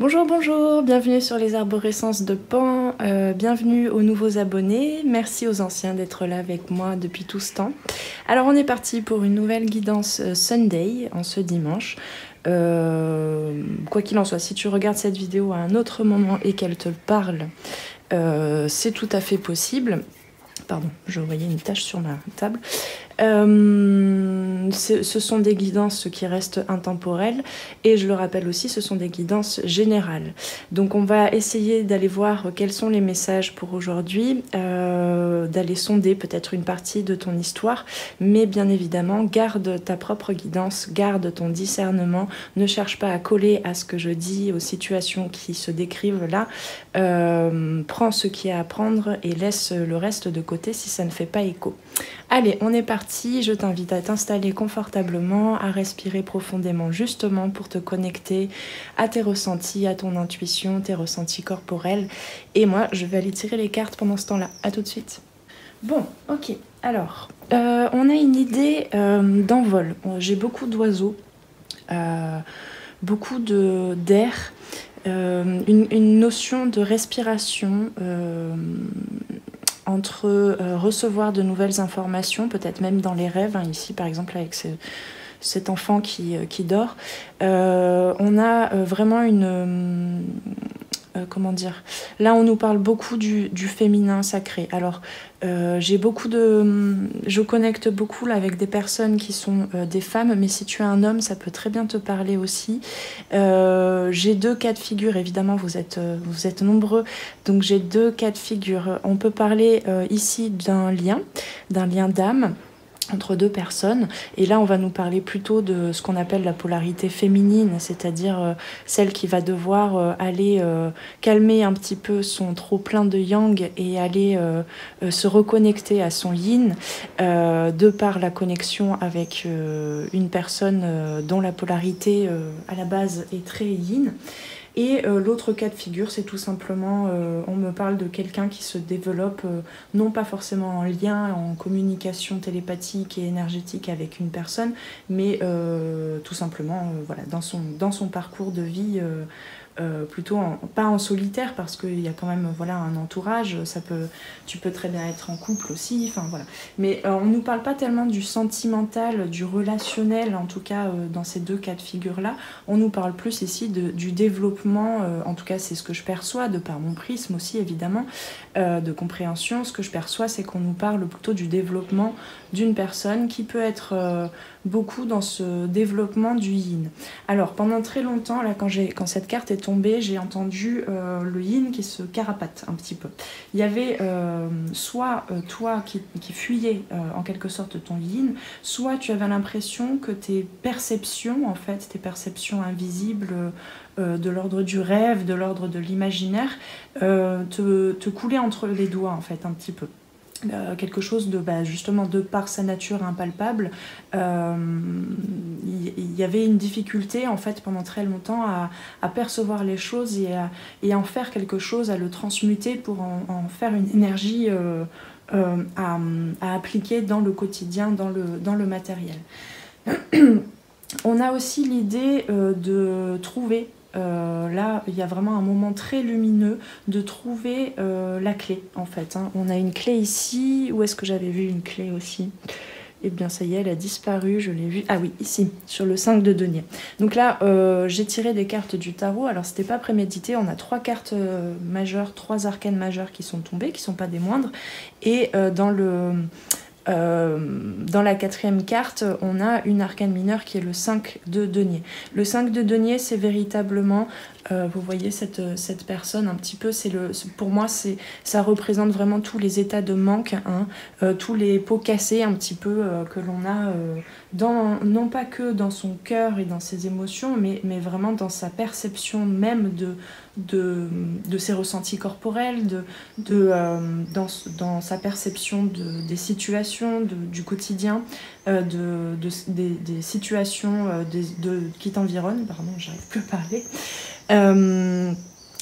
Bonjour, bonjour, bienvenue sur les arborescences de Pan, bienvenue aux nouveaux abonnés, merci aux anciens d'être là avec moi depuis tout ce temps. Alors on est parti pour une nouvelle guidance Sunday en ce dimanche. Quoi qu'il en soit, si tu regardes cette vidéo à un autre moment et qu'elle te parle, c'est tout à fait possible. Pardon, je voyais une tache sur ma table. Ce sont des guidances qui restent intemporelles et je le rappelle aussi, ce sont des guidances générales. Donc on va essayer d'aller voir quels sont les messages pour aujourd'hui, d'aller sonder peut-être une partie de ton histoire, mais bien évidemment garde ta propre guidance, garde ton discernement, ne cherche pas à coller à ce que je dis, aux situations qui se décrivent là. Prends ce qu'il y a à prendre et laisse le reste de côté si ça ne fait pas écho. Allez, on est parti, je t'invite à t'installer confortablement, à respirer profondément justement pour te connecter à tes ressentis, à ton intuition, tes ressentis corporels. Et moi, je vais aller tirer les cartes pendant ce temps-là. À tout de suite. Bon, ok, alors, on a une idée d'envol. J'ai beaucoup d'oiseaux, beaucoup d'air, une notion de respiration, entre recevoir de nouvelles informations, peut-être même dans les rêves, hein, ici par exemple avec cet enfant qui dort, on a vraiment une... comment dire, là on nous parle beaucoup du féminin sacré. Alors j'ai beaucoup de... je connecte beaucoup là avec des personnes qui sont des femmes, mais si tu es un homme ça peut très bien te parler aussi. J'ai deux cas de figure, évidemment vous êtes nombreux, donc j'ai deux cas de figure. On peut parler ici d'un lien d'âme entre deux personnes, et là on va nous parler plutôt de ce qu'on appelle la polarité féminine, c'est-à-dire celle qui va devoir aller calmer un petit peu son trop plein de yang et aller se reconnecter à son yin, de par la connexion avec une personne dont la polarité à la base est très yin. Et l'autre cas de figure, c'est tout simplement, on me parle de quelqu'un qui se développe, non pas forcément en lien, en communication télépathique et énergétique avec une personne, mais tout simplement voilà, dans son parcours de vie, plutôt pas en solitaire, parce qu'il y a quand même voilà, un entourage, tu peux très bien être en couple aussi, enfin voilà. Mais on ne nous parle pas tellement du sentimental, du relationnel, en tout cas dans ces deux cas de figure-là. On nous parle plus ici du développement, en tout cas c'est ce que je perçois, de par mon prisme aussi évidemment, de compréhension. Ce que je perçois, c'est qu'on nous parle plutôt du développement d'une personne qui peut être beaucoup dans ce développement du yin. Alors pendant très longtemps, là, quand cette carte est tombée, j'ai entendu le yin qui se carapate un petit peu. Il y avait soit toi qui fuyais en quelque sorte ton yin, soit tu avais l'impression que tes perceptions, en fait, tes perceptions invisibles, de l'ordre du rêve, de l'ordre de l'imaginaire, te coulaient entre les doigts, en fait, un petit peu. Quelque chose de justement de par sa nature impalpable, il y avait une difficulté en fait pendant très longtemps à percevoir les choses et à en faire quelque chose, à le transmuter pour en faire une énergie à appliquer dans le quotidien, dans le matériel. On a aussi l'idée de trouver, là il y a vraiment un moment très lumineux de trouver la clé en fait, hein. On a une clé ici, où est-ce que j'avais vu une clé aussi? Et bien ça y est, elle a disparu, je l'ai vue, ah oui, ici, sur le 5 de denier. Donc là, j'ai tiré des cartes du tarot, alors c'était pas prémédité, on a trois cartes majeures, trois arcanes majeures qui sont tombées, qui sont pas des moindres, et dans la quatrième carte, on a une arcane mineure qui est le 5 de denier. Le 5 de denier, c'est véritablement, vous voyez cette personne un petit peu, pour moi, ça représente vraiment tous les états de manque, hein, tous les pots cassés un petit peu que l'on a, non pas que dans son cœur et dans ses émotions, mais vraiment dans sa perception même de ses ressentis corporels, dans sa perception des situations, du quotidien, des situations qui t'environnent, pardon, j'arrive plus à parler.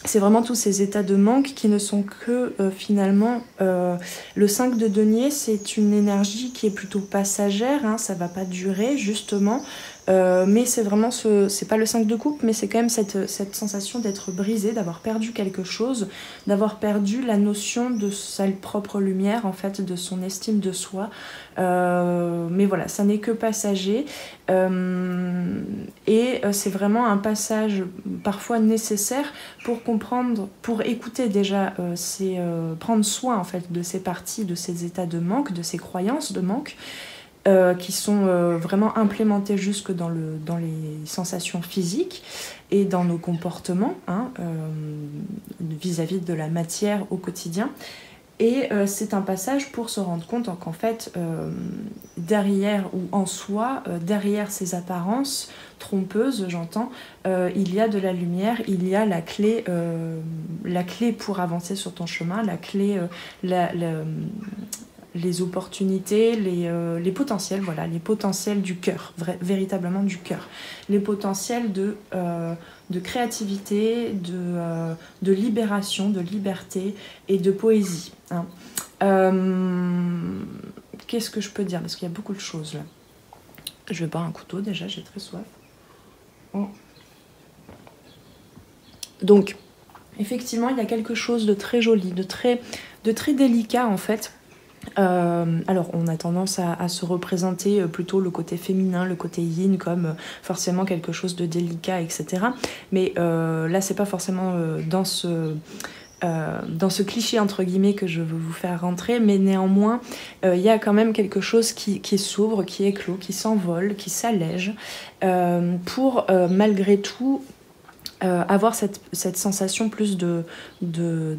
C'est vraiment tous ces états de manque qui ne sont que finalement... le 5 de denier, c'est une énergie qui est plutôt passagère, hein, ça ne va pas durer justement. mais c'est vraiment c'est pas le 5 de coupe, mais c'est quand même cette sensation d'être brisé, d'avoir perdu quelque chose, d'avoir perdu la notion de sa propre lumière, en fait, de son estime de soi. Mais voilà, ça n'est que passager. Et c'est vraiment un passage parfois nécessaire pour comprendre, pour écouter déjà, prendre soin en fait de ces parties, de ces états de manque, de ces croyances de manque, qui sont vraiment implémentées jusque dans les sensations physiques et dans nos comportements, hein, vis-à-vis de la matière au quotidien. Et c'est un passage pour se rendre compte qu'en fait, derrière ou en soi, derrière ces apparences trompeuses, j'entends, il y a de la lumière, il y a la clé pour avancer sur ton chemin, la clé, les opportunités, les potentiels, voilà, les potentiels du cœur, véritablement du cœur, les potentiels de créativité, de libération, de liberté et de poésie. Hein. Qu'est-ce que je peux dire? Parce qu'il y a beaucoup de choses là. Je vais boire un coup d'eau déjà, j'ai très soif. Oh. Donc, effectivement, il y a quelque chose de très joli, de très délicat en fait. Alors on a tendance à se représenter plutôt le côté féminin, le côté yin comme forcément quelque chose de délicat, etc. Mais là c'est pas forcément dans ce cliché entre guillemets que je veux vous faire rentrer, mais néanmoins il y a quand même quelque chose qui s'ouvre, qui éclot, qui s'envole, qui s'allège pour malgré tout avoir cette sensation plus de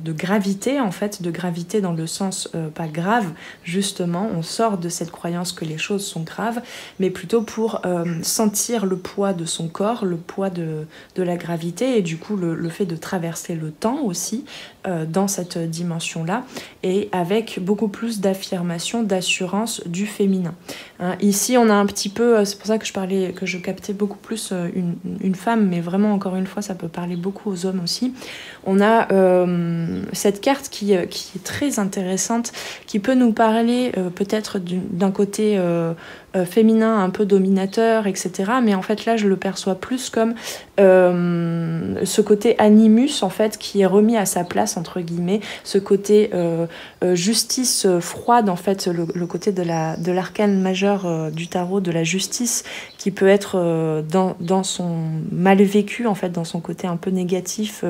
gravité, en fait, de gravité dans le sens pas grave, justement, on sort de cette croyance que les choses sont graves, mais plutôt pour sentir le poids de son corps, le poids de la gravité, et du coup le fait de traverser le temps aussi dans cette dimension-là, et avec beaucoup plus d'affirmation, d'assurance du féminin. Hein, ici, on a un petit peu, c'est pour ça que je captais beaucoup plus une femme, mais vraiment, encore une fois, ça peut parler beaucoup aux hommes aussi. On a cette carte qui est très intéressante, qui peut nous parler peut-être d'un côté féminin un peu dominateur, etc. Mais en fait là je le perçois plus comme ce côté animus en fait qui est remis à sa place entre guillemets, ce côté justice froide en fait, le côté de l'arcane majeur du tarot, de la justice qui peut être dans son mal vécu en fait, dans son côté un peu négatif,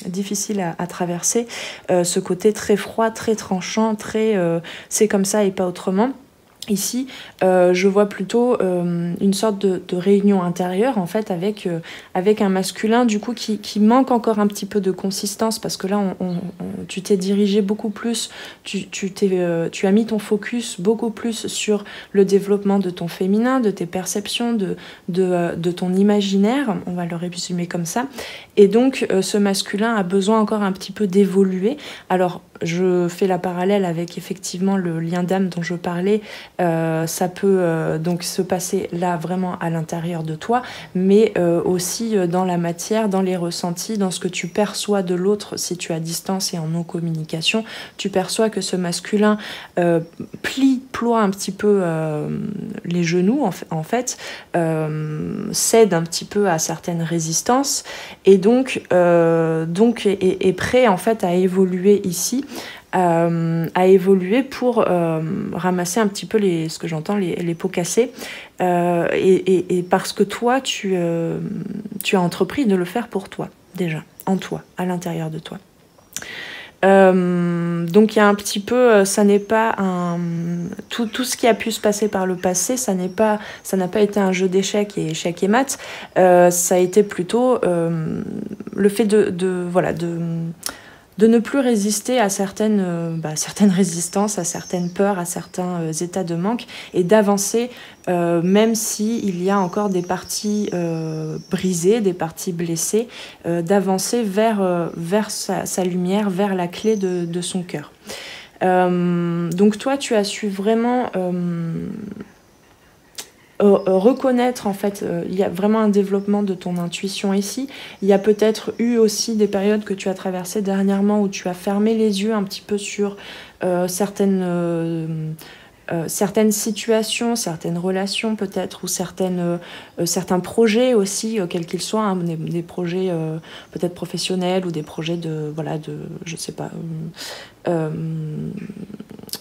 difficile à traverser, ce côté très froid, très tranchant, très c'est comme ça et pas autrement. Ici, je vois plutôt une sorte de réunion intérieure en fait avec un masculin du coup qui manque encore un petit peu de consistance parce que là tu t'es dirigé beaucoup plus, tu as mis ton focus beaucoup plus sur le développement de ton féminin, de tes perceptions, de ton imaginaire, on va le résumer comme ça, et donc ce masculin a besoin encore un petit peu d'évoluer. Alors je fais la parallèle avec effectivement le lien d'âme dont je parlais. Ça peut donc se passer là vraiment à l'intérieur de toi, mais aussi dans la matière, dans les ressentis, dans ce que tu perçois de l'autre si tu es à distance et en non-communication. Tu perçois que ce masculin ploie un petit peu les genoux en fait, cède un petit peu à certaines résistances et donc est prêt en fait à évoluer ici. À évoluer pour ramasser un petit peu ce que j'entends, les pots cassés, et parce que toi tu as entrepris de le faire pour toi déjà, en toi, à l'intérieur de toi. Donc il y a un petit peu, ça n'est pas tout ce qui a pu se passer par le passé, ça n'a pas été un jeu d'échecs et échecs et maths, ça a été plutôt le fait de ne plus résister à certaines résistances, à certaines peurs, à certains états de manque, et d'avancer, même s'il y a encore des parties brisées, des parties blessées, d'avancer vers sa lumière, vers la clé de son cœur. Donc toi, tu as su vraiment reconnaître, en fait, il y a vraiment un développement de ton intuition ici. Il y a peut-être eu aussi des périodes que tu as traversées dernièrement où tu as fermé les yeux un petit peu sur certaines certaines situations, certaines relations peut-être, ou certains projets aussi, quels qu'ils soient, hein, des projets peut-être professionnels ou des projets je sais pas,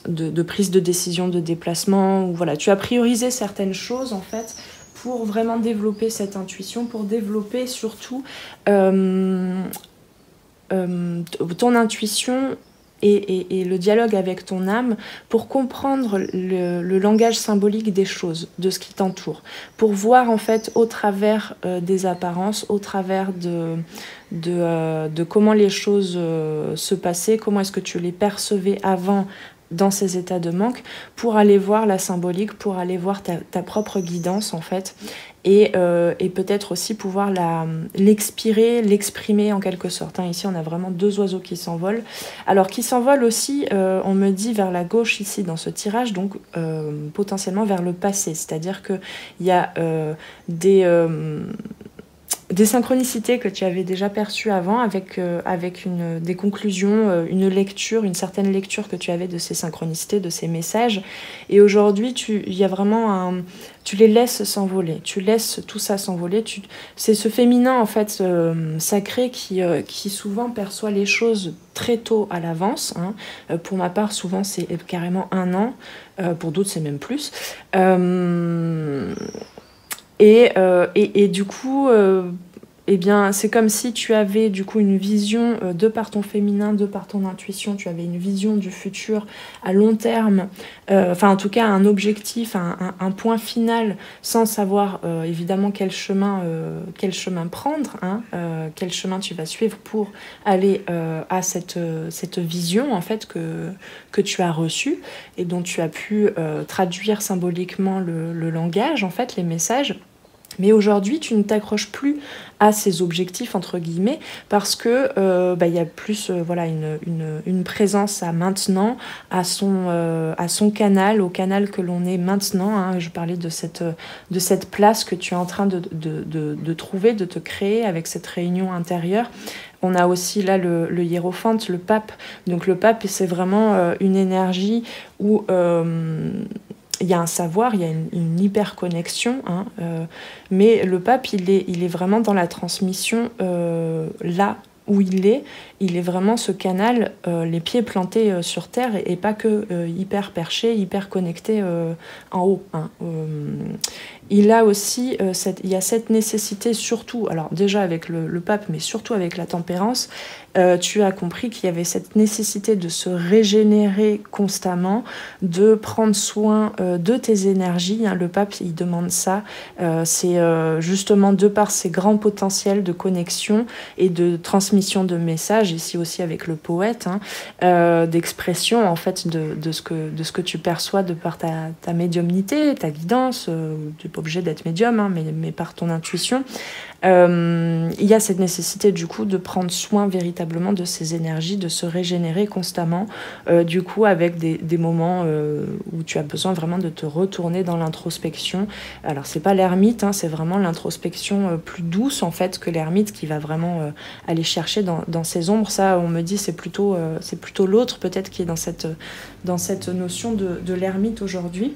de prise de décision, de déplacement, ou voilà, tu as priorisé certaines choses en fait pour vraiment développer cette intuition, pour développer surtout ton intuition et le dialogue avec ton âme pour comprendre le langage symbolique des choses, de ce qui t'entoure, pour voir en fait au travers des apparences, au travers de comment les choses se passaient, comment est-ce que tu les percevais avant dans ces états de manque, pour aller voir la symbolique, pour aller voir ta propre guidance en fait, et peut-être aussi pouvoir l'exprimer en quelque sorte. Hein. Ici, on a vraiment 2 oiseaux qui s'envolent. Alors, qui s'envolent aussi, on me dit, vers la gauche ici dans ce tirage, donc potentiellement vers le passé. C'est-à-dire qu'il y a des synchronicités que tu avais déjà perçues avant avec des conclusions, une certaine lecture que tu avais de ces synchronicités, de ces messages. Et aujourd'hui, il y a vraiment tu les laisses s'envoler, tu laisses tout ça s'envoler. C'est ce féminin en fait sacré qui souvent perçoit les choses très tôt à l'avance. Hein. Pour ma part, souvent c'est carrément 1 an. Pour d'autres, c'est même plus. Et du coup, eh bien, c'est comme si tu avais du coup une vision de par ton féminin, de par ton intuition, tu avais une vision du futur à long terme, enfin en tout cas un objectif, un point final, sans savoir évidemment quel chemin prendre, hein, quel chemin tu vas suivre pour aller à cette vision en fait que tu as reçue et dont tu as pu traduire symboliquement le langage, en fait, les messages. Mais aujourd'hui, tu ne t'accroches plus à ces objectifs, entre guillemets, parce que y a plus voilà, une présence à maintenant, à son canal, au canal que l'on est maintenant. Hein. Je parlais de cette place que tu es en train de trouver, de te créer avec cette réunion intérieure. On a aussi là le hiérophante, le pape. Donc le pape, c'est vraiment une énergie où il y a un savoir, il y a une hyper-connexion, hein, mais le pape, il est vraiment dans la transmission là où il est vraiment ce canal, les pieds plantés sur terre et pas que hyper perché, hyper connecté en haut. Hein. Il a aussi il y a cette nécessité, surtout, alors déjà avec le pape, mais surtout avec la tempérance, tu as compris qu'il y avait cette nécessité de se régénérer constamment, de prendre soin de tes énergies. Hein. Le pape, il demande ça. C'est justement de par ses grands potentiels de connexion et de transmission de messages, ici aussi avec le poète, hein, d'expression en fait de ce que tu perçois de par ta médiumnité, ta guidance. Tu n'es pas obligé d'être médium, hein, mais par ton intuition. Il y a cette nécessité du coup de prendre soin véritablement de ces énergies, de se régénérer constamment, du coup avec des moments où tu as besoin vraiment de te retourner dans l'introspection. Alors c'est pas l'ermite, hein, c'est vraiment l'introspection plus douce en fait que l'ermite qui va vraiment aller chercher dans ses ombres. Ça on me dit c'est plutôt l'autre peut-être qui est dans cette notion de l'ermite aujourd'hui.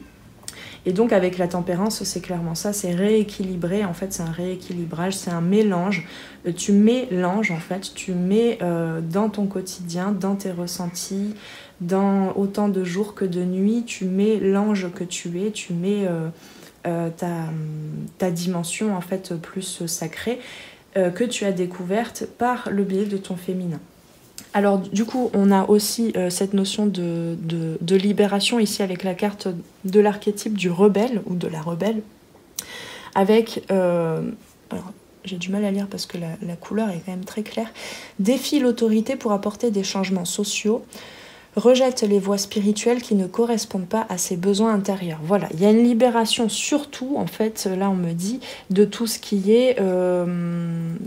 Et donc avec la tempérance, c'est clairement ça, c'est rééquilibrer, en fait c'est un rééquilibrage, c'est un mélange. Tu mélanges en fait, tu mets dans ton quotidien, dans tes ressentis, dans autant de jours que de nuits, tu mets l'ange que tu es, tu mets ta dimension en fait plus sacrée que tu as découverte par le biais de ton féminin. Alors du coup, on a aussi cette notion de libération ici avec la carte de l'archétype du rebelle ou de la rebelle, avec, alors j'ai du mal à lire parce que la couleur est quand même très claire, défie l'autorité pour apporter des changements sociaux, rejette les voies spirituelles qui ne correspondent pas à ses besoins intérieurs. Voilà, il y a une libération surtout, en fait, là on me dit, de tout ce qui est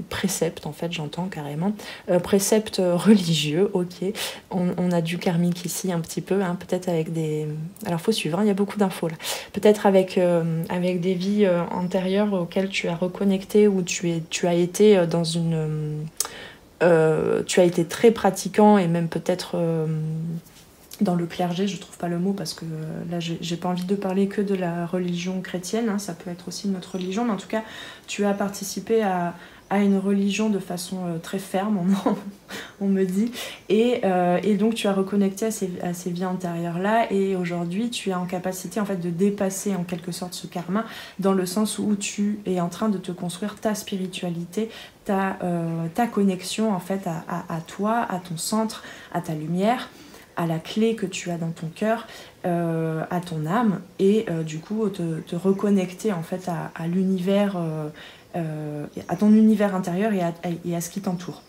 précepte, en fait, j'entends carrément, précepte religieux, ok, on a du karmique ici un petit peu, hein, peut-être avec des... Alors faut suivre, hein, il y a beaucoup d'infos là. Peut-être avec des vies antérieures auxquelles tu as reconnecté ou tu as été dans une... tu as été très pratiquant et même peut-être dans le clergé, je trouve pas le mot parce que là j'ai pas envie de parler que de la religion chrétienne, hein, ça peut être aussi notre religion, mais en tout cas tu as participé à une religion de façon très ferme, on me dit, et donc tu as reconnecté à ces vies antérieures-là, et aujourd'hui tu es en capacité en fait de dépasser en quelque sorte ce karma, dans le sens où tu es en train de te construire ta spiritualité, ta connexion en fait à toi, à ton centre, à ta lumière, à la clé que tu as dans ton cœur, à ton âme, et du coup te reconnecter en fait à l'univers, à ton univers intérieur et à ce qui t'entoure,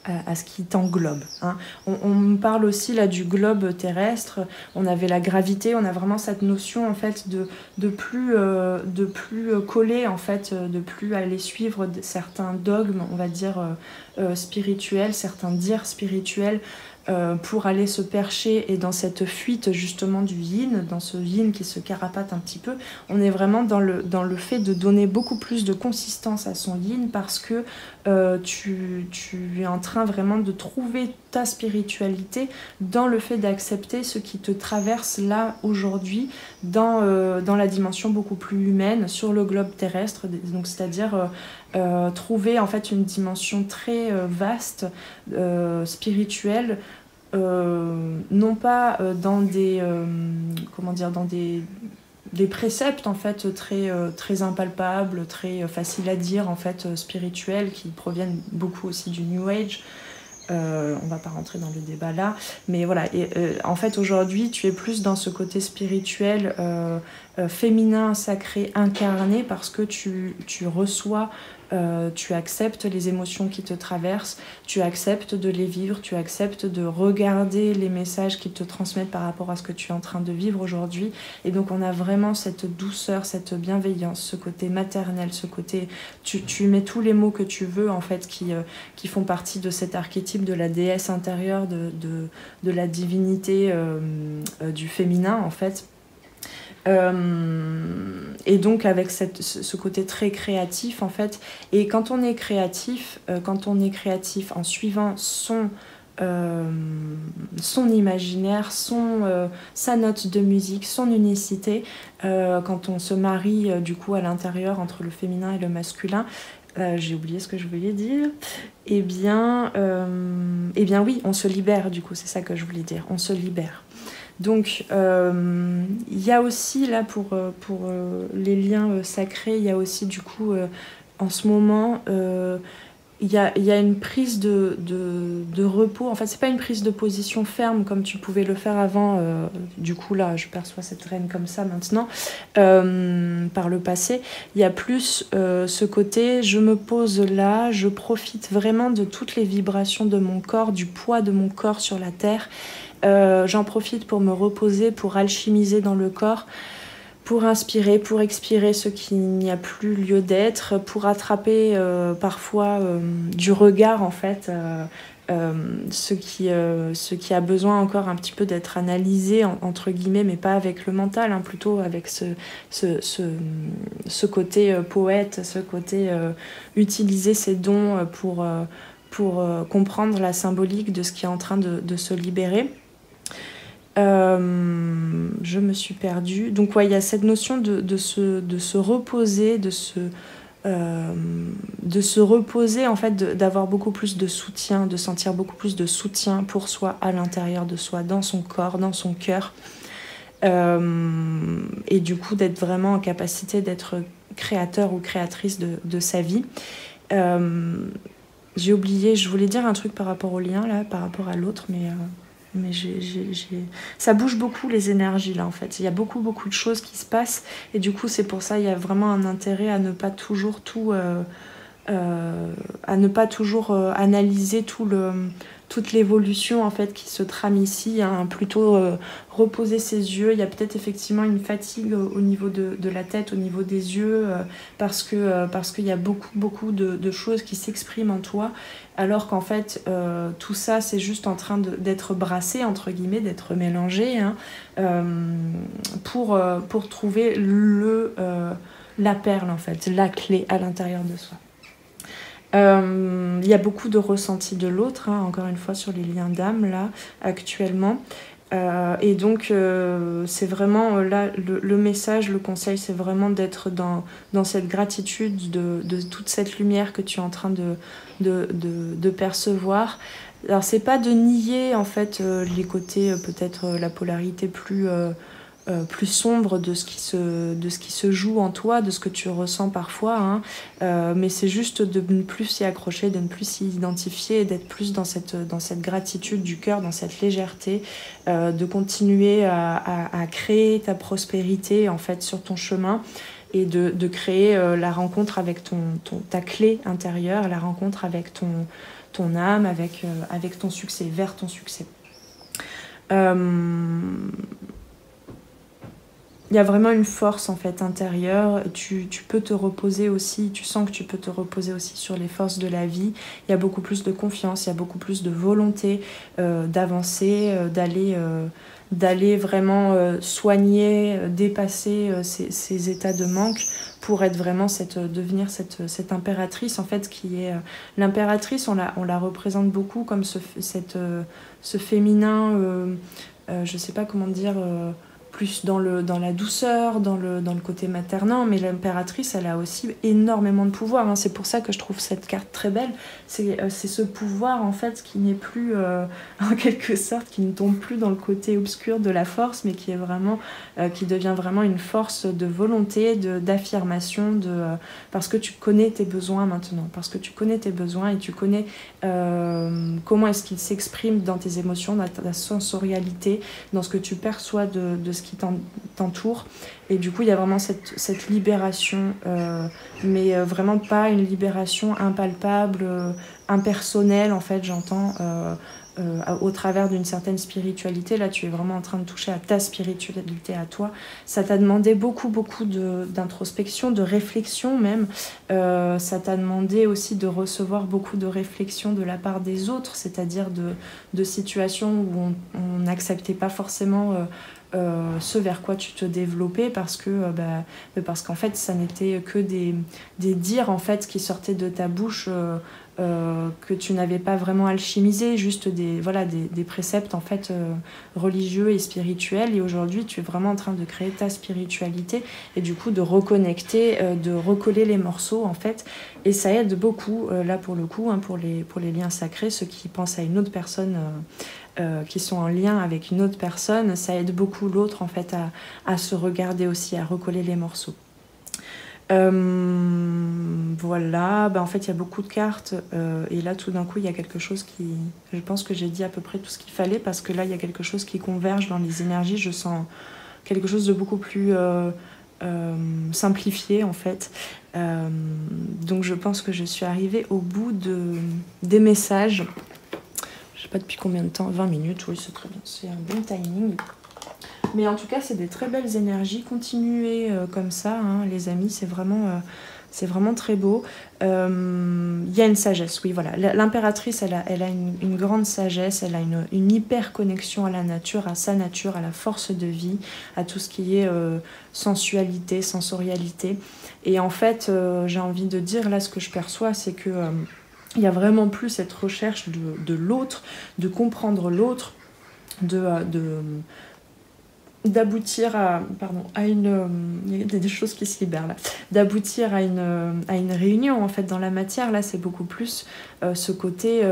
à ce qui t'englobe, hein. On parle aussi là du globe terrestre, on avait la gravité, on a vraiment cette notion en fait de plus coller en fait, de plus aller suivre certains dogmes, on va dire spirituels, certains dires spirituels, pour aller se percher, et dans cette fuite justement du yin, dans ce yin qui se carapate un petit peu, on est vraiment dans le fait de donner beaucoup plus de consistance à son yin, parce que tu es en train vraiment de trouver ta spiritualité dans le fait d'accepter ce qui te traverse là aujourd'hui, dans la dimension beaucoup plus humaine sur le globe terrestre, donc c'est-à-dire trouver en fait une dimension très vaste, spirituelle, non pas dans des dans des préceptes en fait très impalpables, très faciles à dire en fait, spirituels, qui proviennent beaucoup aussi du New Age. On va pas rentrer dans le débat là, mais voilà, en fait aujourd'hui tu es plus dans ce côté spirituel, féminin, sacré, incarné, parce que tu reçois, tu acceptes les émotions qui te traversent, tu acceptes de les vivre, tu acceptes de regarder les messages qu'ils te transmettent par rapport à ce que tu es en train de vivre aujourd'hui, et donc on a vraiment cette douceur, cette bienveillance, ce côté maternel, ce côté, tu mets tous les mots que tu veux en fait, qui font partie de cet archétype de la déesse intérieure, de la divinité, du féminin en fait. Et donc avec ce côté très créatif en fait, et quand on est créatif en suivant son imaginaire, sa note de musique, son unicité, quand on se marie du coup à l'intérieur entre le féminin et le masculin, j'ai oublié ce que je voulais dire. Eh bien oui, on se libère du coup, c'est ça que je voulais dire, on se libère. Donc il y a aussi là pour les liens sacrés, il y a aussi du coup en ce moment il y a une prise de repos. En fait, c'est pas une prise de position ferme comme tu pouvais le faire avant. Du coup, là, je perçois cette reine comme ça maintenant. Par le passé, il y a plus ce côté, je me pose là, je profite vraiment de toutes les vibrations de mon corps, du poids de mon corps sur la terre. J'en profite pour me reposer, pour alchimiser dans le corps, pour inspirer, pour expirer ce qui n'y a plus lieu d'être, pour attraper parfois du regard en fait, ce qui a besoin encore un petit peu d'être analysé entre guillemets, mais pas avec le mental, hein, plutôt avec ce côté poète, ce côté utiliser ses dons pour comprendre la symbolique de ce qui est en train de se libérer. Je me suis perdue. Donc ouais, il y a cette notion de se reposer, de se reposer en fait, d'avoir beaucoup plus de soutien, de sentir beaucoup plus de soutien pour soi, à l'intérieur de soi, dans son corps, dans son cœur, et du coup d'être vraiment en capacité d'être créateur ou créatrice de sa vie. J'ai oublié, je voulais dire un truc par rapport au lien là, par rapport à l'autre, mais ça bouge beaucoup les énergies là en fait, il y a beaucoup de choses qui se passent, et du coup c'est pour ça il y a vraiment un intérêt à ne pas toujours analyser toute l'évolution en fait qui se trame ici, hein, plutôt reposer ses yeux. Il y a peut-être effectivement une fatigue au niveau de la tête, au niveau des yeux, parce qu'il y a beaucoup de choses qui s'expriment en toi, alors qu'en fait tout ça c'est juste en train d'être brassé entre guillemets, d'être mélangé, hein, pour trouver la perle en fait, la clé à l'intérieur de soi. Il y a beaucoup de ressentis de l'autre, hein, encore une fois sur les liens d'âme là actuellement. Et donc, c'est vraiment là, le message, le conseil, c'est vraiment d'être dans cette gratitude de toute cette lumière que tu es en train de percevoir. Alors, c'est pas de nier, en fait, les côtés, peut-être la polarité plus sombre de ce qui se joue en toi, de ce que tu ressens parfois, hein. Mais c'est juste de ne plus s'y accrocher, de ne plus s'y identifier et d'être plus dans cette gratitude du cœur, dans cette légèreté, de continuer à créer ta prospérité en fait sur ton chemin et de créer la rencontre avec ta clé intérieure, la rencontre avec ton âme, avec ton succès, vers ton succès. Il y a vraiment une force en fait intérieure. Tu peux te reposer aussi, tu sens que tu peux te reposer aussi sur les forces de la vie. Il y a beaucoup plus de confiance, il y a beaucoup plus de volonté d'avancer, d'aller vraiment soigner, dépasser ces états de manque pour être vraiment devenir cette impératrice en fait qui est l'impératrice. On la représente beaucoup comme ce féminin, je sais pas comment dire. Plus dans la douceur, dans le côté maternant, mais l'impératrice, elle a aussi énormément de pouvoir, hein. C'est pour ça que je trouve cette carte très belle. C'est ce pouvoir, en fait, qui n'est plus, en quelque sorte, qui ne tombe plus dans le côté obscur de la force, mais qui est vraiment, qui devient vraiment une force de volonté, d'affirmation, parce que tu connais tes besoins maintenant, parce que tu connais tes besoins et tu connais comment est-ce qu'ils s'expriment dans tes émotions, dans ta sensorialité, dans ce que tu perçois de ce qui t'entoure. Et du coup, il y a vraiment cette libération, mais vraiment pas une libération impalpable, impersonnelle, en fait, j'entends, au travers d'une certaine spiritualité. Là, tu es vraiment en train de toucher à ta spiritualité, à toi. Ça t'a demandé beaucoup d'introspection, de réflexion même. Ça t'a demandé aussi de recevoir beaucoup de réflexion de la part des autres, c'est-à-dire de situations où on n'acceptait pas forcément ce vers quoi tu te développais parce qu'en fait ça n'était que des dires en fait qui sortaient de ta bouche que tu n'avais pas vraiment alchimisé, juste des préceptes en fait religieux et spirituels. Et aujourd'hui tu es vraiment en train de créer ta spiritualité et du coup de reconnecter, de recoller les morceaux en fait, et ça aide beaucoup là pour le coup, hein, pour les liens sacrés, ceux qui pensent à une autre personne, qui sont en lien avec une autre personne, ça aide beaucoup l'autre en fait à se regarder aussi, à recoller les morceaux. Voilà, en fait il y a beaucoup de cartes et là tout d'un coup il y a quelque chose qui... Je pense que j'ai dit à peu près tout ce qu'il fallait parce que là il y a quelque chose qui converge dans les énergies, je sens quelque chose de beaucoup plus simplifié en fait. Donc je pense que je suis arrivée au bout des messages. Je sais pas depuis combien de temps, 20 minutes, oui c'est très bien, c'est un bon timing. Mais en tout cas, c'est des très belles énergies. Continuez comme ça, hein, les amis, c'est vraiment très beau. Il y a une sagesse, oui, voilà. L'impératrice, elle a une grande sagesse, elle a une hyper connexion à la nature, à sa nature, à la force de vie, à tout ce qui est sensualité, sensorialité. Et en fait, j'ai envie de dire, là, ce que je perçois, c'est que il y a vraiment plus cette recherche de l'autre, de comprendre l'autre, d'aboutir à une... Il y a des choses qui se libèrent là. D'aboutir à une réunion en fait dans la matière. Là, c'est beaucoup plus ce côté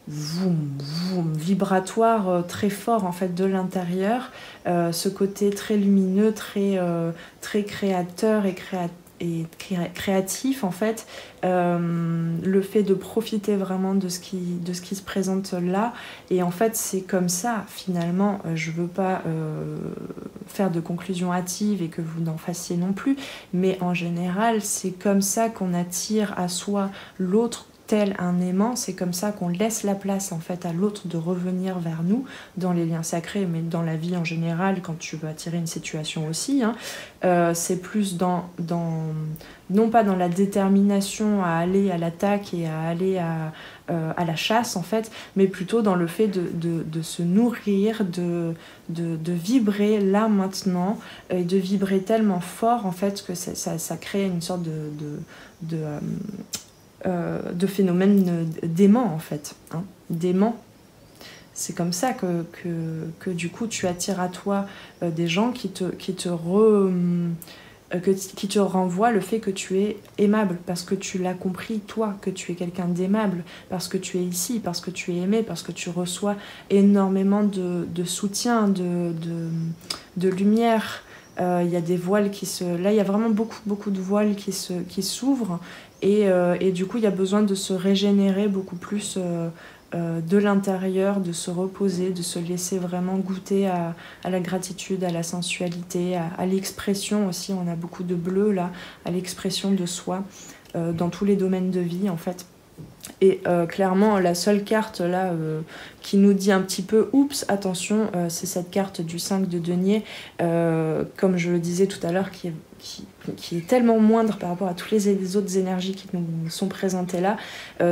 vibratoire très fort en fait de l'intérieur, ce côté très lumineux, très créateur et créatif en fait, le fait de profiter vraiment de ce qui se présente là. Et en fait c'est comme ça finalement, je veux pas faire de conclusions hâtives et que vous n'en fassiez non plus, mais en général c'est comme ça qu'on attire à soi l'autre tel un aimant, c'est comme ça qu'on laisse la place en fait à l'autre de revenir vers nous dans les liens sacrés, mais dans la vie en général quand tu veux attirer une situation aussi, hein. C'est plus non pas dans la détermination à aller à l'attaque et à aller à la chasse en fait, mais plutôt dans le fait de se nourrir, de vibrer là maintenant, et de vibrer tellement fort en fait que ça crée une sorte de phénomène d'aimant en fait, hein, d'aimant. c'est comme ça que du coup tu attires à toi des gens qui te renvoient le fait que tu es aimable, parce que tu l'as compris toi, que tu es quelqu'un d'aimable, parce que tu es ici, parce que tu es aimé, parce que tu reçois énormément de soutien, de lumière. Il y a des voiles Là, il y a vraiment beaucoup de voiles qui s'ouvrent, et du coup, il y a besoin de se régénérer beaucoup plus de l'intérieur, de se reposer, de se laisser vraiment goûter à la gratitude, à la sensualité, à l'expression aussi. On a beaucoup de bleu là, à l'expression de soi dans tous les domaines de vie en fait. Et clairement, la seule carte là qui nous dit un petit peu oups, attention, c'est cette carte du 5 de denier, comme je le disais tout à l'heure, qui est tellement moindre par rapport à toutes les autres énergies qui nous sont présentées là.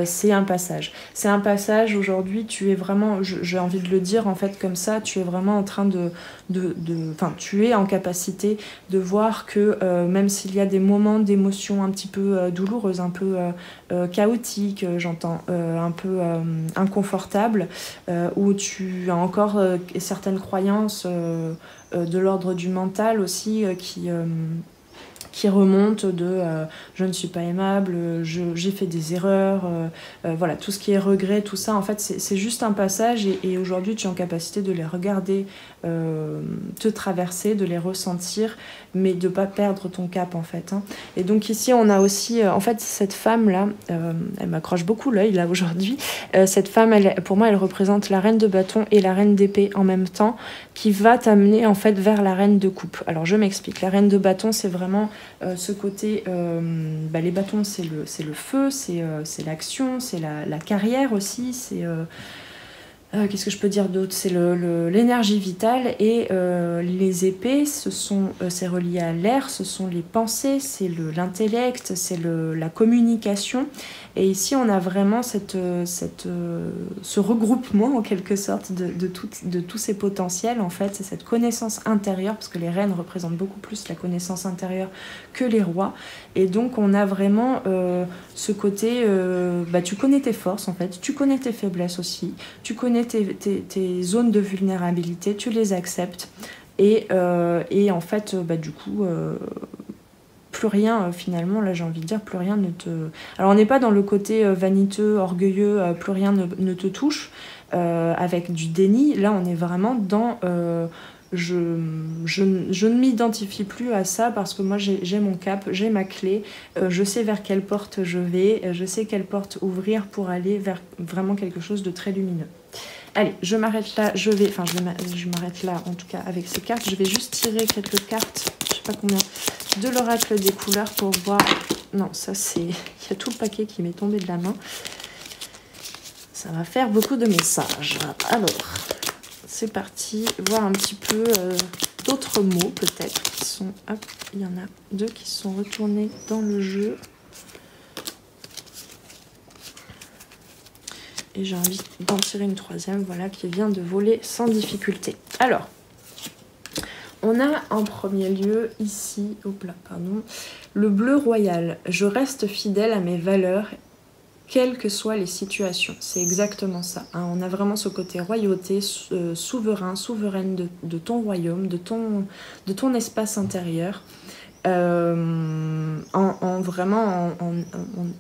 C'est un passage. C'est un passage aujourd'hui, tu es vraiment, j'ai envie de le dire en fait comme ça, tu es vraiment en train enfin, tu es en capacité de voir que même s'il y a des moments d'émotion un petit peu douloureuses, un peu chaotiques, j'entends, un peu inconfortables, où tu as encore certaines croyances de l'ordre du mental aussi qui remonte de je ne suis pas aimable, j'ai fait des erreurs, voilà, tout ce qui est regret, tout ça, en fait, c'est juste un passage, et aujourd'hui, tu es en capacité de les regarder, te traverser, de les ressentir, mais de ne pas perdre ton cap, en fait. Hein. Et donc ici, on a aussi, en fait, cette femme-là, elle m'accroche beaucoup l'œil, là, aujourd'hui. Cette femme, pour moi, elle représente la reine de bâton et la reine d'épée en même temps, qui va t'amener, en fait, vers la reine de coupe. Alors, je m'explique. La reine de bâton, c'est vraiment ce côté, les bâtons, c'est le feu, c'est l'action, c'est la carrière aussi, c'est qu'est-ce que je peux dire d'autre, c'est l'énergie vitale, et les épées, c'est relié à l'air, ce sont les pensées, c'est l'intellect, c'est la communication. Et ici, on a vraiment ce regroupement, en quelque sorte, de tous ces potentiels, en fait. C'est cette connaissance intérieure, parce que les reines représentent beaucoup plus la connaissance intérieure que les rois. Et donc, on a vraiment ce côté... tu connais tes forces, en fait. Tu connais tes faiblesses aussi. Tu connais tes zones de vulnérabilité. Tu les acceptes. Et en fait, du coup... plus rien, finalement, là j'ai envie de dire, plus rien ne te... Alors on n'est pas dans le côté vaniteux, orgueilleux, plus rien ne te touche, avec du déni. Là on est vraiment dans... je ne m'identifie plus à ça, parce que moi j'ai mon cap, j'ai ma clé, je sais vers quelle porte je vais, je sais quelle porte ouvrir pour aller vers vraiment quelque chose de très lumineux. Allez, je m'arrête là, je m'arrête là en tout cas avec ces cartes. Je vais juste tirer quelques cartes, je sais pas combien, de l'oracle des couleurs pour voir... Non, ça c'est... Il y a tout le paquet qui m'est tombé de la main. Ça va faire beaucoup de messages. Alors, c'est parti. Voir un petit peu d'autres mots peut-être qui sont... Hop, il y en a 2 qui sont retournés dans le jeu. Et j'ai envie d'en tirer une 3e, voilà, qui vient de voler sans difficulté. Alors, on a en premier lieu ici, le bleu royal. Je reste fidèle à mes valeurs, quelles que soient les situations. C'est exactement ça. Hein. On a vraiment ce côté royauté, souverain, souveraine de ton royaume, de ton espace intérieur.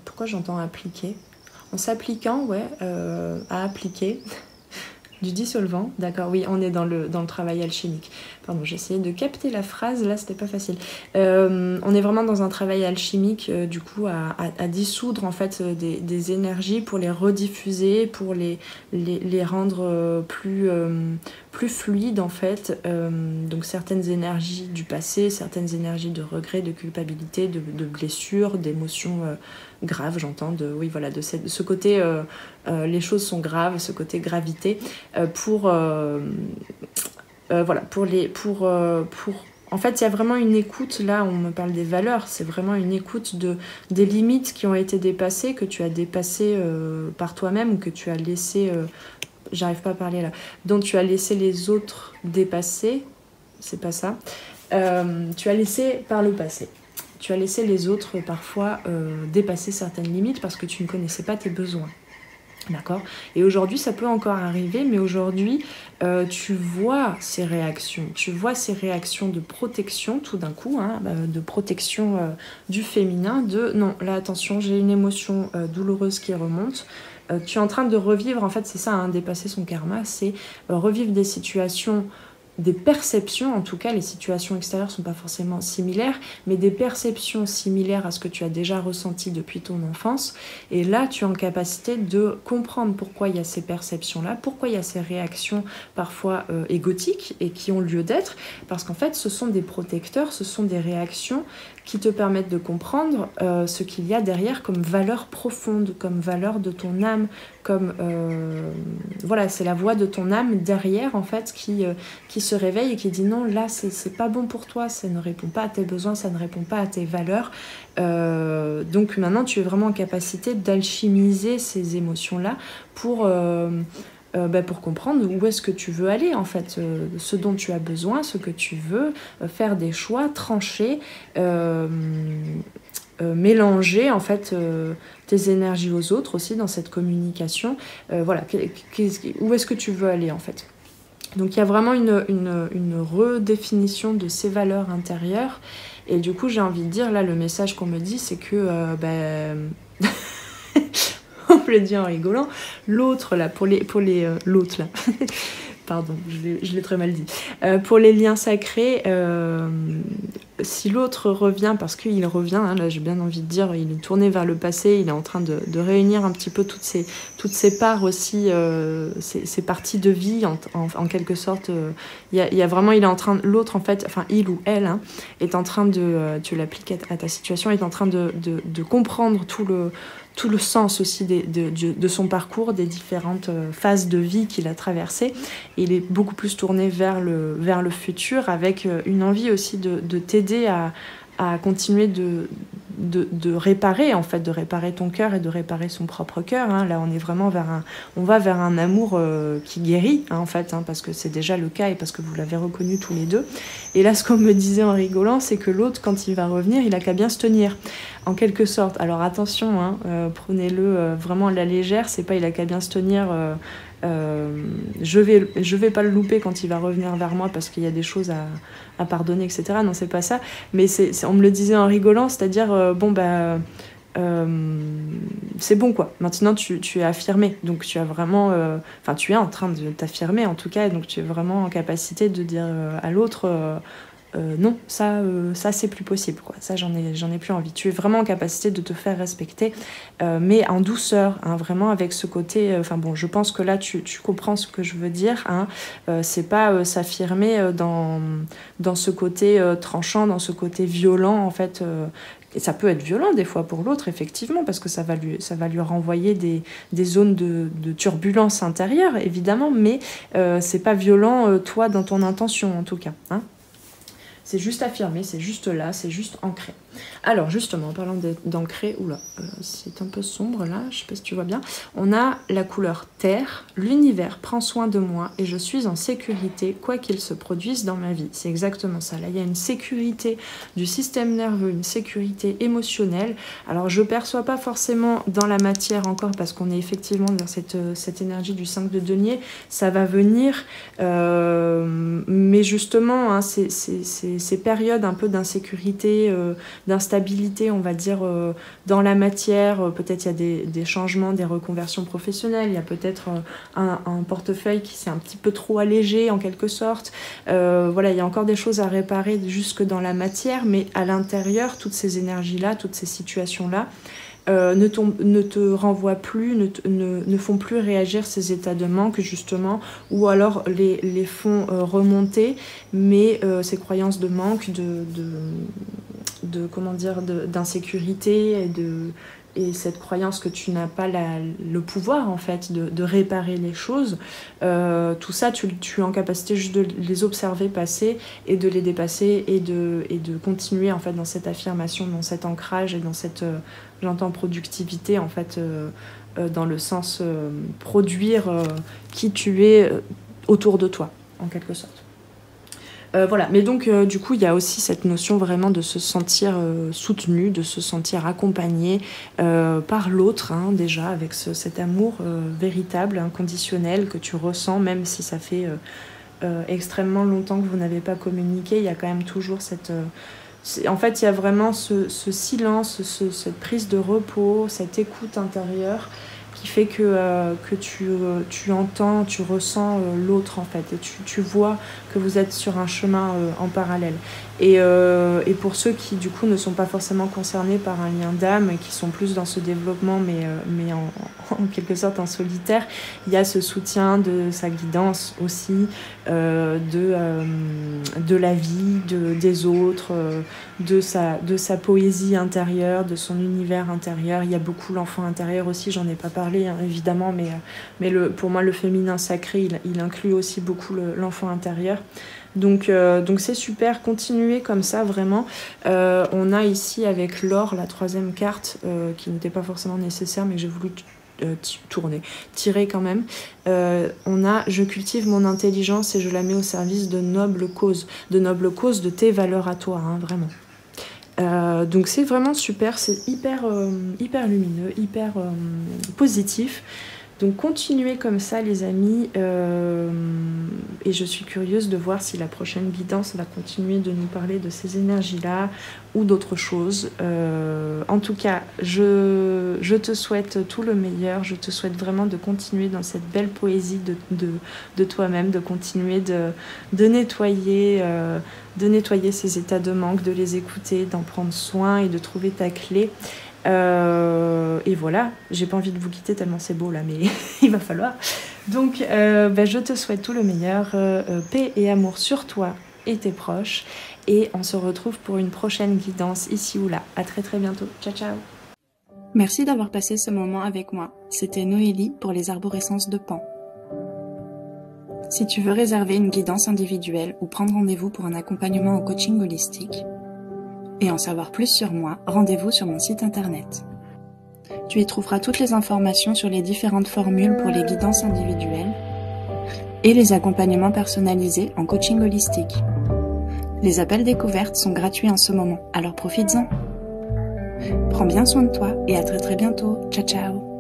Pourquoi j'entends appliquer ? En s'appliquant, à appliquer du dissolvant. D'accord, oui, on est dans le travail alchimique. Pardon, j'ai essayé de capter la phrase, là, c'était pas facile. On est vraiment dans un travail alchimique, du coup, à dissoudre, en fait, des énergies pour les rediffuser, pour les rendre plus fluides, en fait. Donc, certaines énergies du passé, certaines énergies de regret, de culpabilité, de blessures, d'émotions graves, j'entends, de ce côté, les choses sont graves, ce côté gravité, en fait, il y a vraiment une écoute, là, on me parle des valeurs, c'est vraiment une écoute des limites qui ont été dépassées, que tu as dépassées par toi-même, ou que tu as laissé, j'arrive pas à parler là, dont tu as laissé les autres dépasser, c'est pas ça, tu as laissé par le passé. Tu as laissé les autres parfois dépasser certaines limites parce que tu ne connaissais pas tes besoins. D'accord. Et aujourd'hui, ça peut encore arriver, mais aujourd'hui, tu vois ces réactions. Tu vois ces réactions de protection, tout d'un coup, hein, de protection du féminin, de non, là, attention, j'ai une émotion douloureuse qui remonte. Tu es en train de revivre, en fait, c'est ça, hein, dépasser son karma, c'est revivre des situations, des perceptions, en tout cas, les situations extérieures ne sont pas forcément similaires, mais des perceptions similaires à ce que tu as déjà ressenti depuis ton enfance. Et là, tu es en capacité de comprendre pourquoi il y a ces perceptions-là, pourquoi il y a ces réactions parfois égotiques et qui ont lieu d'être, parce qu'en fait, ce sont des protecteurs, ce sont des réactions qui te permettent de comprendre ce qu'il y a derrière comme valeur profonde, comme valeur de ton âme, comme voilà, c'est la voix de ton âme derrière en fait qui se réveille et qui dit non, là c'est pas bon pour toi, ça ne répond pas à tes besoins, ça ne répond pas à tes valeurs. Donc maintenant tu es vraiment en capacité d'alchimiser ces émotions-là pour comprendre où est-ce que tu veux aller en fait, ce dont tu as besoin, ce que tu veux, faire des choix, trancher, mélanger en fait tes énergies aux autres aussi dans cette communication. Voilà, où est-ce que tu veux aller en fait. Donc il y a vraiment une redéfinition de ces valeurs intérieures. Et du coup j'ai envie de dire, là le message qu'on me dit c'est que on me le dit en rigolant, l'autre là, pour les l'autre là, pardon, je l'ai très mal dit, pour les liens sacrés, si l'autre revient, parce qu'il revient, hein, là j'ai bien envie de dire, il est tourné vers le passé, il est en train de réunir un petit peu toutes ces parts aussi, ces parties de vie en quelque sorte. Il y a vraiment, il est en train, l'autre en fait, enfin il ou elle, hein, est en train de, tu l'appliques à ta situation, est en train de comprendre tout le sens aussi de son parcours, des différentes phases de vie qu'il a traversées. Et il est beaucoup plus tourné vers le futur, avec une envie aussi de t'aider à continuer de réparer, en fait, de réparer ton cœur et de réparer son propre cœur. Hein. Là, on est vraiment on va vers un amour qui guérit, hein, en fait, hein, parce que c'est déjà le cas et parce que vous l'avez reconnu tous les deux. Et là, ce qu'on me disait en rigolant, c'est que l'autre, quand il va revenir, il a qu'à bien se tenir, en quelque sorte. Alors attention, hein, prenez-le vraiment à la légère, c'est pas il a qu'à bien se tenir. Je vais pas le louper quand il va revenir vers moi parce qu'il y a des choses à pardonner, etc. Non, c'est pas ça. Mais on me le disait en rigolant, c'est-à-dire, c'est bon quoi. Maintenant, tu es affirmé. Donc, tu as vraiment... tu es en train de t'affirmer en tout cas. Donc, tu es vraiment en capacité de dire à l'autre... non, ça c'est plus possible, quoi. Ça, j'en ai plus envie. Tu es vraiment en capacité de te faire respecter, mais en douceur, hein, vraiment avec ce côté... je pense que là, tu comprends ce que je veux dire. Hein, c'est pas s'affirmer dans ce côté tranchant, dans ce côté violent, en fait... et ça peut être violent des fois pour l'autre, effectivement, parce que ça va lui renvoyer des zones de turbulence intérieure, évidemment, mais c'est pas violent, toi, dans ton intention, en tout cas. Hein. C'est juste affirmé, c'est juste là, c'est juste ancré. Alors justement, en parlant d'ancré, oula, c'est un peu sombre là, je sais pas si tu vois bien. On a la couleur terre, l'univers prend soin de moi et je suis en sécurité quoi qu'il se produise dans ma vie. C'est exactement ça. Là, il y a une sécurité du système nerveux, une sécurité émotionnelle. Alors je perçois pas forcément dans la matière encore parce qu'on est effectivement dans cette énergie du 5 de denier. Ça va venir, mais justement, hein, ces périodes un peu d'insécurité, d'instabilité, on va dire, dans la matière. Peut-être il y a des changements, des reconversions professionnelles, il y a peut-être un portefeuille qui s'est un petit peu trop allégé en quelque sorte. Voilà, il y a encore des choses à réparer jusque dans la matière, mais à l'intérieur, toutes ces énergies-là, toutes ces situations-là, ne te renvoient plus, ne font plus réagir ces états de manque justement, ou alors les font remonter, mais ces croyances de manque, d'insécurité et cette croyance que tu n'as pas le pouvoir en fait de réparer les choses, tout ça tu es en capacité juste de les observer passer et de les dépasser et de continuer en fait dans cette affirmation, dans cet ancrage et dans cette j'entends productivité en fait, dans le sens produire qui tu es autour de toi en quelque sorte. Voilà, mais donc du coup il y a aussi cette notion vraiment de se sentir soutenu, de se sentir accompagné par l'autre, hein, déjà avec cet amour véritable, inconditionnel que tu ressens, même si ça fait extrêmement longtemps que vous n'avez pas communiqué, il y a quand même toujours cette... en fait il y a vraiment ce silence, cette prise de repos, cette écoute intérieure qui fait que tu entends, tu ressens l'autre en fait, et tu vois que vous êtes sur un chemin en parallèle. Et pour ceux qui du coup ne sont pas forcément concernés par un lien d'âme, et qui sont plus dans ce développement mais en quelque sorte en solitaire, il y a ce soutien de sa guidance aussi, de la vie, des autres, de sa poésie intérieure, de son univers intérieur. Il y a beaucoup l'enfant intérieur aussi, j'en ai pas parlé hein, évidemment, mais pour moi le féminin sacré il inclut aussi beaucoup l'enfant intérieur. Donc c'est super, continuez comme ça vraiment. On a ici avec l'or la troisième carte qui n'était pas forcément nécessaire mais que j'ai voulu tirer quand même. On a je cultive mon intelligence et je la mets au service de nobles causes de tes valeurs à toi, hein, vraiment. Donc c'est vraiment super, c'est hyper lumineux, hyper positif. Donc continuez comme ça les amis, et je suis curieuse de voir si la prochaine guidance va continuer de nous parler de ces énergies-là ou d'autres choses. En tout cas, je te souhaite tout le meilleur, je te souhaite vraiment de continuer dans cette belle poésie de toi-même, de continuer de nettoyer ces états de manque, de les écouter, d'en prendre soin et de trouver ta clé. Et voilà, j'ai pas envie de vous quitter tellement c'est beau là, mais il va falloir. Donc je te souhaite tout le meilleur, paix et amour sur toi et tes proches, et on se retrouve pour une prochaine guidance ici ou là. À très bientôt, ciao ciao. Merci d'avoir passé ce moment avec moi. C'était Noélie pour les arborescences de Pan. Si tu veux réserver une guidance individuelle ou prendre rendez-vous pour un accompagnement au coaching holistique, et en savoir plus sur moi, rendez-vous sur mon site internet. Tu y trouveras toutes les informations sur les différentes formules pour les guidances individuelles et les accompagnements personnalisés en coaching holistique. Les appels découvertes sont gratuits en ce moment, alors profites-en. Prends bien soin de toi et à très bientôt. Ciao ciao.